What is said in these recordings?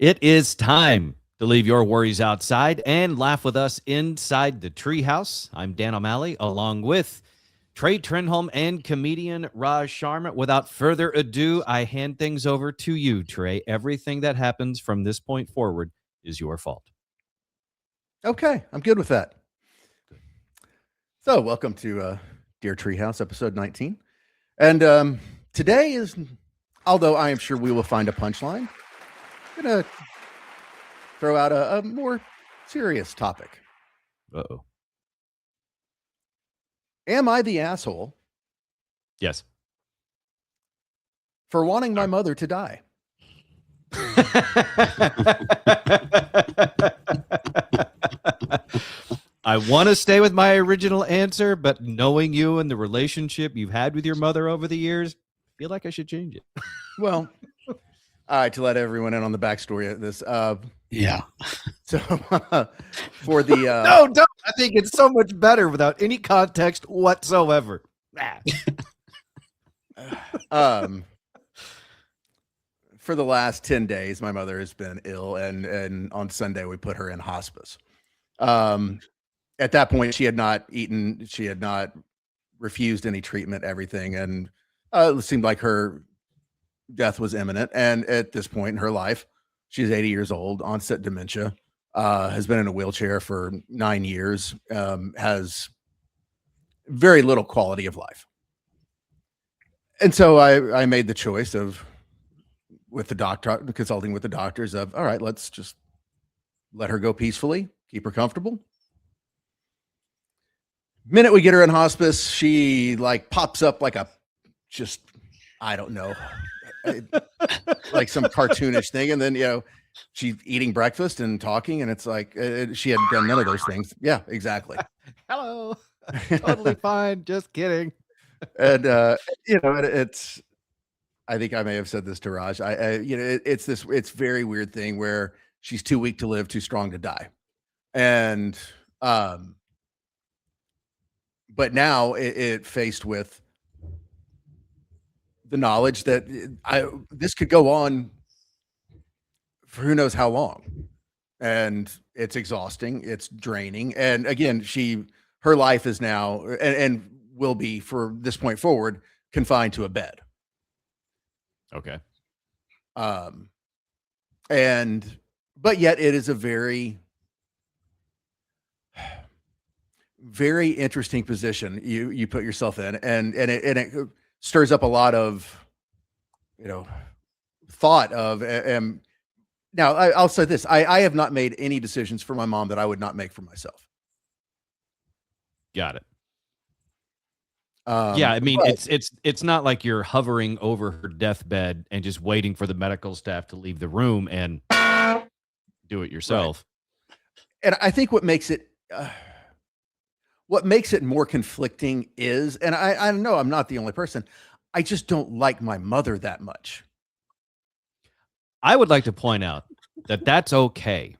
It is time to leave your worries outside and laugh with us inside the Treehouse. I'm Dan O'Malley, along with Trey Trenholm and comedian Raj Sharma. Without further ado, I hand things over to you, Trey. Everything that happens from this point forward is your fault. Okay, I'm good with that. So, welcome to Dear Treehouse, episode 19. And today is, although I am sure we will find a punchline, I'm going to throw out a more serious topic. Uh-oh. Am I the asshole Yes. for wanting my mother to die? I want to stay with my original answer, but knowing you and the relationship you've had with your mother over the years, I feel like I should change it. Well, all right, to let everyone in on the backstory of this. Yeah. So, for the... No, don't. I think it's so much better without any context whatsoever. For the last 10 days, my mother has been ill, and on Sunday we put her in hospice. At that point, she had not eaten, she had not refused any treatment, everything, and it seemed like her death was imminent. And at this point in her life, she's 80 years old, onset dementia, has been in a wheelchair for 9 years, has very little quality of life. And so I made the choice of, with the doctor, consulting with the doctors, of, all right, let's just let her go peacefully, keep her comfortable. Minute we get her in hospice, she like pops up like I don't know, like some cartoonish thing. And then, she's eating breakfast and talking, and it's like she had done none of those things. Yeah, exactly. Hello. Totally fine. Just kidding. And, it's, I think I may have said this to Raj. It's very weird thing where she's too weak to live, too strong to die. And, but now it faced with the knowledge that this could go on for who knows how long, and it's exhausting, it's draining. And again, her life is now and will be, for this point forward, confined to a bed. Okay. But yet it is a very, very interesting position you put yourself in, and it stirs up a lot of, thought of, now I'll say this, I have not made any decisions for my mom that I would not make for myself. Got it. Yeah, I mean, it's not like you're hovering over her deathbed and just waiting for the medical staff to leave the room and do it yourself. Right. And I think what makes it more conflicting is, and I know I'm not the only person, I just don't like my mother that much. I would like to point out that that's okay.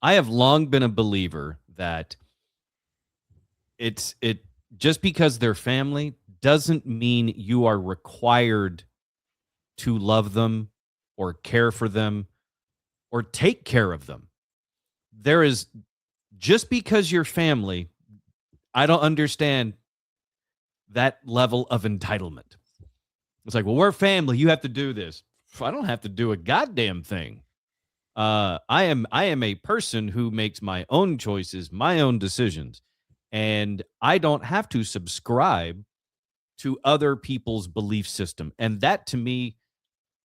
I have long been a believer that it just because they're family doesn't mean you are required to love them or care for them or take care of them. There is, just because you're family, I don't understand that level of entitlement. It's like, well, we're family, you have to do this. I don't have to do a goddamn thing. I am a person who makes my own choices, my own decisions. And I don't have to subscribe to other people's belief system. And that, to me,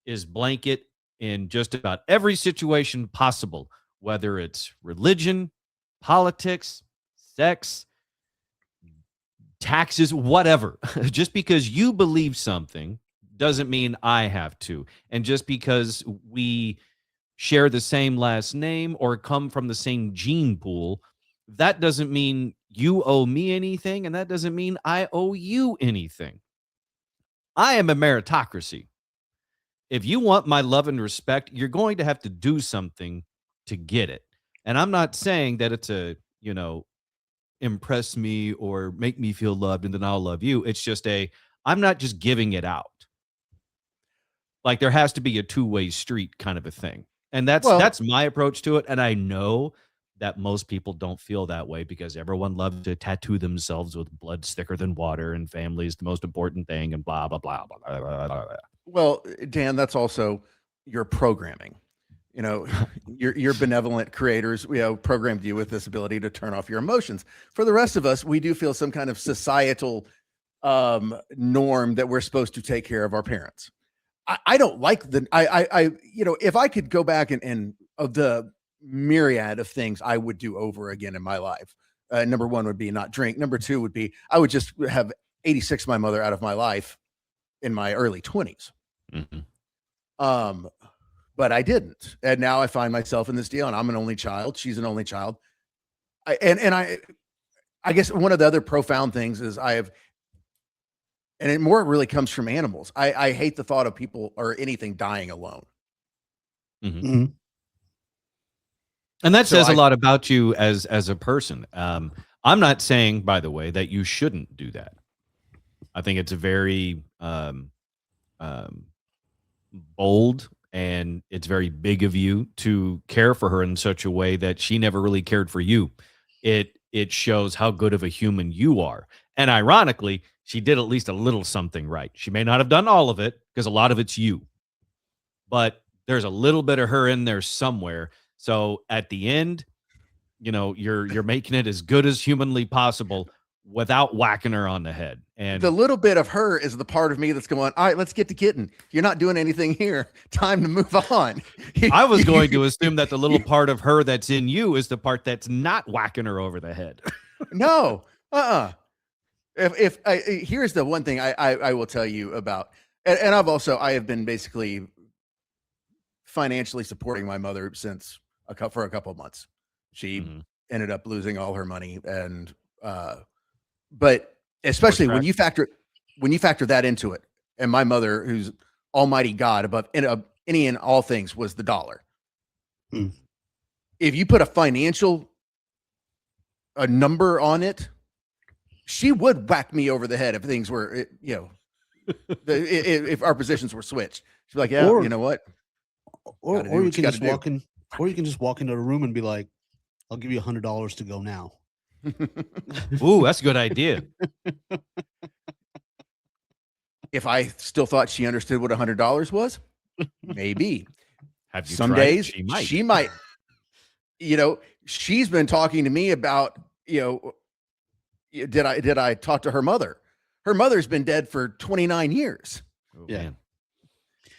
is blanket in just about every situation possible, whether it's religion, politics, sex, taxes, whatever. Just because you believe something doesn't mean I have to. And just because we share the same last name or come from the same gene pool, that doesn't mean you owe me anything, and that doesn't mean I owe you anything. I am a meritocracy. If you want my love and respect, you're going to have to do something to get it. And I'm not saying that it's a, impress me or make me feel loved and then I'll love you. It's just I'm not just giving it out. Like, there has to be a two-way street kind of a thing. And that's my approach to it. And I know that most people don't feel that way because everyone loves to tattoo themselves with blood's thicker than water and family's the most important thing and blah, blah, blah, blah, blah, blah, blah, blah. Well, Dan, that's also your programming. Your benevolent creators, programmed you with this ability to turn off your emotions. For the rest of us, we do feel some kind of societal norm that we're supposed to take care of our parents. I don't like if I could go back and of the myriad of things I would do over again in my life. Number one would be not drink. Number two would be I would just have 86 my mother out of my life in my early 20s. Mm-hmm. But I didn't. And now I find myself in this deal, and I'm an only child. She's an only child. I guess one of the other profound things is and it more really comes from animals. I hate the thought of people or anything dying alone. Mm-hmm. Mm-hmm. And that says a lot about you as a person. I'm not saying, by the way, that you shouldn't do that. I think it's a very bold and it's very big of you to care for her in such a way that she never really cared for you. It shows how good of a human you are. And ironically, she did at least a little something right. She may not have done all of it because a lot of it's you, but there's a little bit of her in there somewhere. So at the end, you're making it as good as humanly possible without whacking her on the head. And the little bit of her is the part of me that's going, all right, let's get to kitten. You're not doing anything here. Time to move on. I was going to assume that the little part of her that's in you is the part that's not whacking her over the head. No. Here's the one thing I will tell you about, and I have been basically financially supporting my mother for a couple of months. She ended up losing all her money, and but especially when you factor that into it, and my mother, who's Almighty God above any and all things, was the dollar. If you put a number on it, she would whack me over the head if things were, if our positions were switched. She'd be like, yeah, you know what? Or you can just walk in, or you can just walk into a room and be like, I'll give you $100 to go now. Ooh, that's a good idea. If I still thought she understood what $100 was, maybe. Have you some tried? days she might. She's been talking to me about, did I talk to her mother? Her mother's been dead for 29 years. Oh, yeah. Man.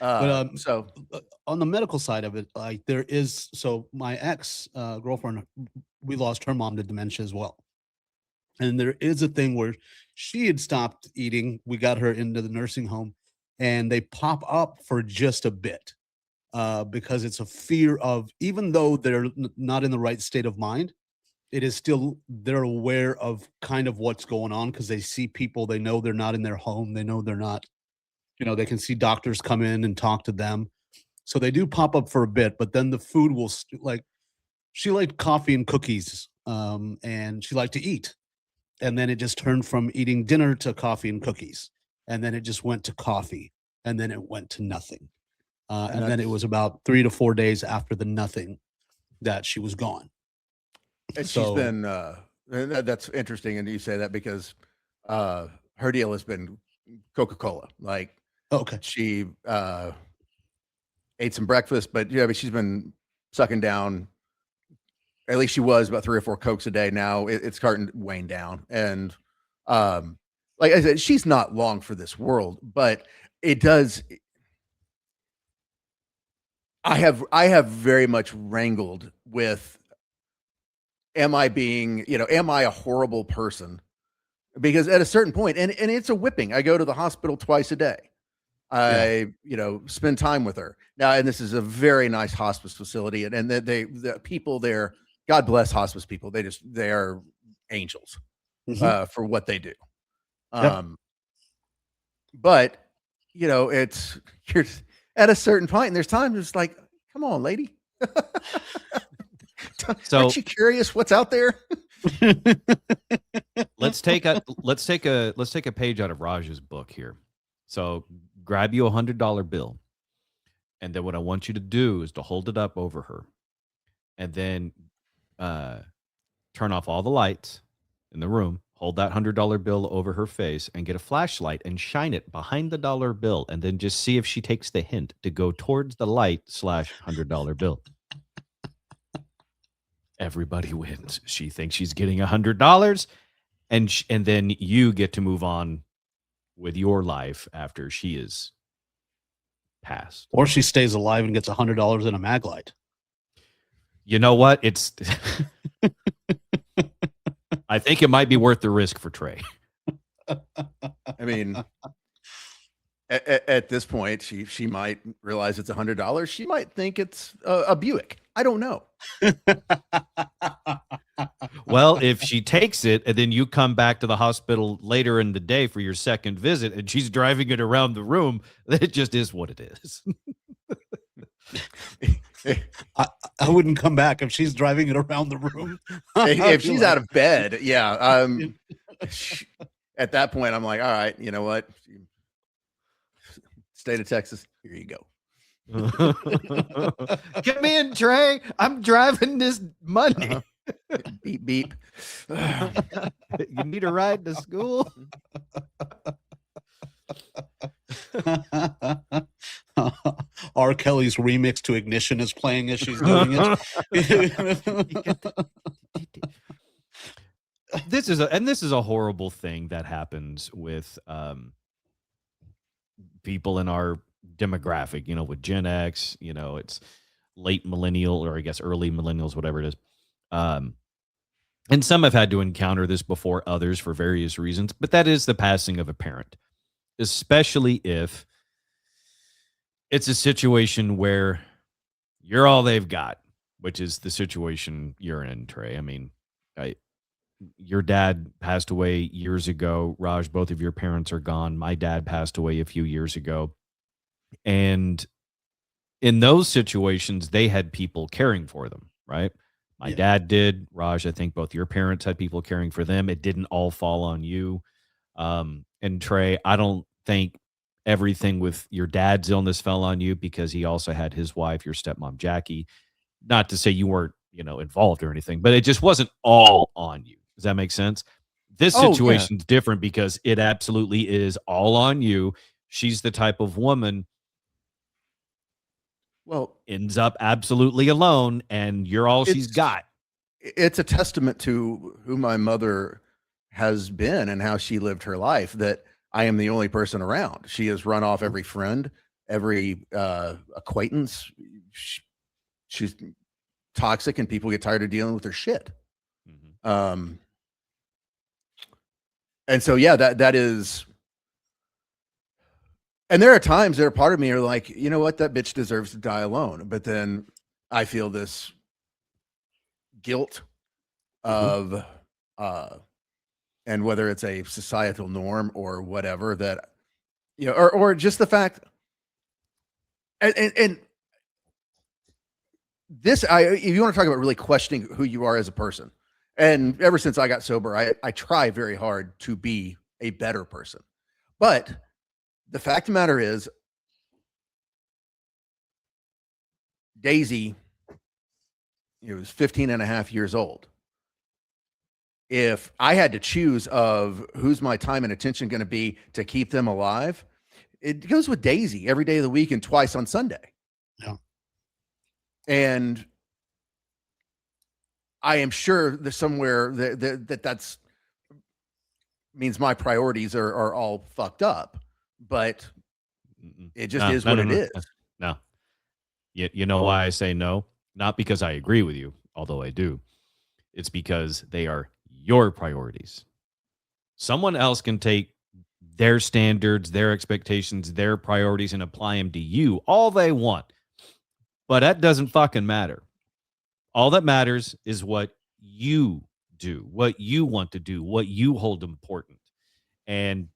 But so on the medical side of it, like my ex girlfriend, we lost her mom to dementia as well. And there is a thing where she had stopped eating. We got her into the nursing home, and they pop up for just a bit because it's a fear of, even though they're not in the right state of mind, it is still, they're aware of kind of what's going on because they see people, they know they're not in their home. They know they're not, they can see doctors come in and talk to them. So they do pop up for a bit, but then the food will she liked coffee and cookies, and she liked to eat. And then it just turned from eating dinner to coffee and cookies. And then it just went to coffee, and then it went to nothing. And then it was about 3 to 4 days after the nothing that she was gone. And she's been, that's interesting. And you say that because her deal has been Coca-Cola. Like, okay, she ate some breakfast, but she's been sucking down. At least she was about 3 or 4 Cokes a day. Now it's starting to wane down. And like I said, she's not long for this world, but it does. I have very much wrangled with, am I a horrible person? Because at a certain point, and it's a whipping. I go to the hospital twice a day. I, spend time with her now. And this is a very nice hospice facility. And the people there, God bless hospice people. They are angels for what they do. But you're at a certain point, and there's times it's like, come on, lady. So, aren't you curious what's out there? let's take a page out of Raj's book here. So grab you $100 bill And then what I want you to do is to hold it up over her, and then turn off all the lights in the room, hold that $100 bill over her face, and get a flashlight and shine it behind the dollar bill, and then just see if she takes the hint to go towards the light / $100 bill. Everybody wins. She thinks she's getting $100, and then you get to move on with your life after she is passed. Or she stays alive and gets $100 in a mag light. You know what? It's I think it might be worth the risk for Trey. I mean, at this point, she might realize it's $100. She might think it's a Buick. I don't know. Well, if she takes it and then you come back to the hospital later in the day for your second visit and she's driving it around the room, it just is what it is. I wouldn't come back if she's driving it around the room. If she's out of bed, yeah. At that point, I'm like, all right, you know what? State of Texas, here you go. Come in, Trey. I'm driving this Monday. Beep, beep. You need a ride to school? R. Kelly's remix to Ignition is playing as she's doing it. This is a horrible thing that happens with people in our demographic, with Gen X, it's late millennial, or I guess early millennials, whatever it is. And some have had to encounter this before others for various reasons, but that is the passing of a parent, especially if it's a situation where you're all they've got, which is the situation you're in, Trey. I mean, your dad passed away years ago. Raj, both of your parents are gone. My dad passed away a few years ago. And in those situations, they had people caring for them, right? My dad did. Raj, I think both your parents had people caring for them. It didn't all fall on you. And Trey, I don't think everything with your dad's illness fell on you, because he also had his wife, your stepmom, Jackie. Not to say you weren't, involved or anything, but it just wasn't all on you. Does that make sense? This situation's different because it absolutely is all on you. She's the type of woman, ends up absolutely alone, and you're all she's got. It's a testament to who my mother has been and how she lived her life that I am the only person around. She has run off every friend, every acquaintance. She's toxic, and people get tired of dealing with her shit. Mm-hmm. And so, yeah, that is. And there are times that a part of me are like, you know what, that bitch deserves to die alone. But then I feel this guilt of, and whether it's a societal norm or whatever, that, or just the fact, and this, if you want to talk about really questioning who you are as a person, and ever since I got sober, I try very hard to be a better person. But the fact of the matter is, Daisy, was 15 and a half years old. If I had to choose of who's my time and attention going to be to keep them alive, it goes with Daisy every day of the week and twice on Sunday. Yeah. And I am sure there's somewhere that's means my priorities are all fucked up, but it just is what it is. No. You know why I say no? Not because I agree with you, although I do. It's because they are your priorities. Someone else can take their standards, their expectations, their priorities, and apply them to you all they want. But that doesn't fucking matter. All that matters is what you do, what you want to do, what you hold important. And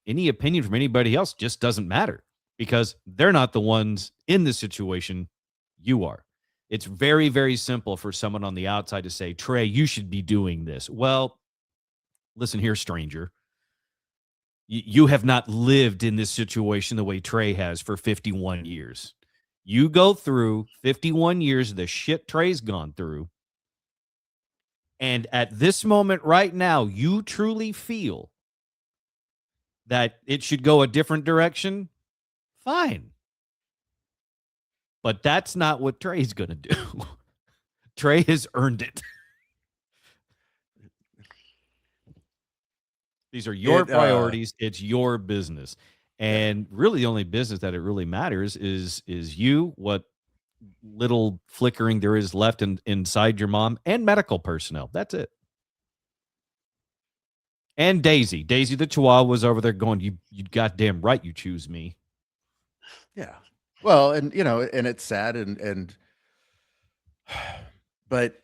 any opinion from anybody else just doesn't matter, because they're not the ones in the situation. You are. It's very, very simple for someone on the outside to say, Trey, you should be doing this. Well, listen here, stranger. You have not lived in this situation the way Trey has for 51 years. You go through 51 years of the shit Trey's gone through. And at this moment right now, you truly feel that it should go a different direction. Fine. But that's not what Trey's going to do. Trey has earned it. These are your priorities. It's your business. And really the only business that it really matters is you, what little flickering there is left inside your mom, and medical personnel. That's it. And Daisy the Chihuahua was over there going, you goddamn right you choose me. Yeah. Well, and and it's sad and but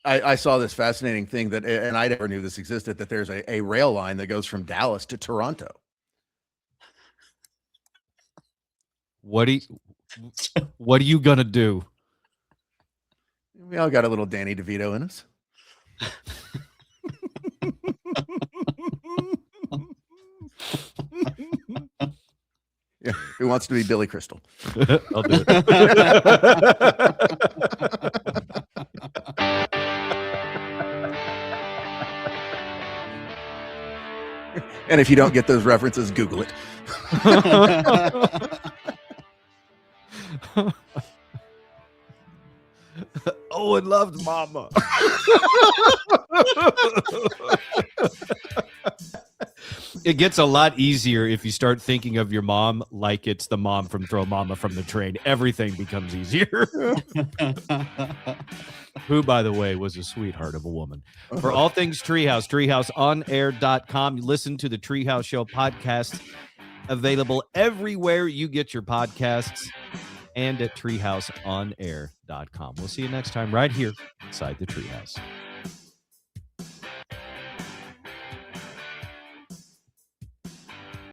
I saw this fascinating thing that, and I never knew this existed, that there's a rail line that goes from Dallas to Toronto. What are you gonna do? We all got a little Danny DeVito in us. Yeah, who wants to be Billy Crystal? I'll do it. And if you don't get those references, Google it. Owen loves mama. It gets a lot easier if you start thinking of your mom like it's the mom from Throw Mama from the Train. Everything becomes easier. Who, by the way, was a sweetheart of a woman. For all things Treehouse, treehouseonair.com. You listen to the Treehouse Show podcast, available everywhere you get your podcasts, and at treehouseonair.com. We'll see you next time right here inside the Treehouse.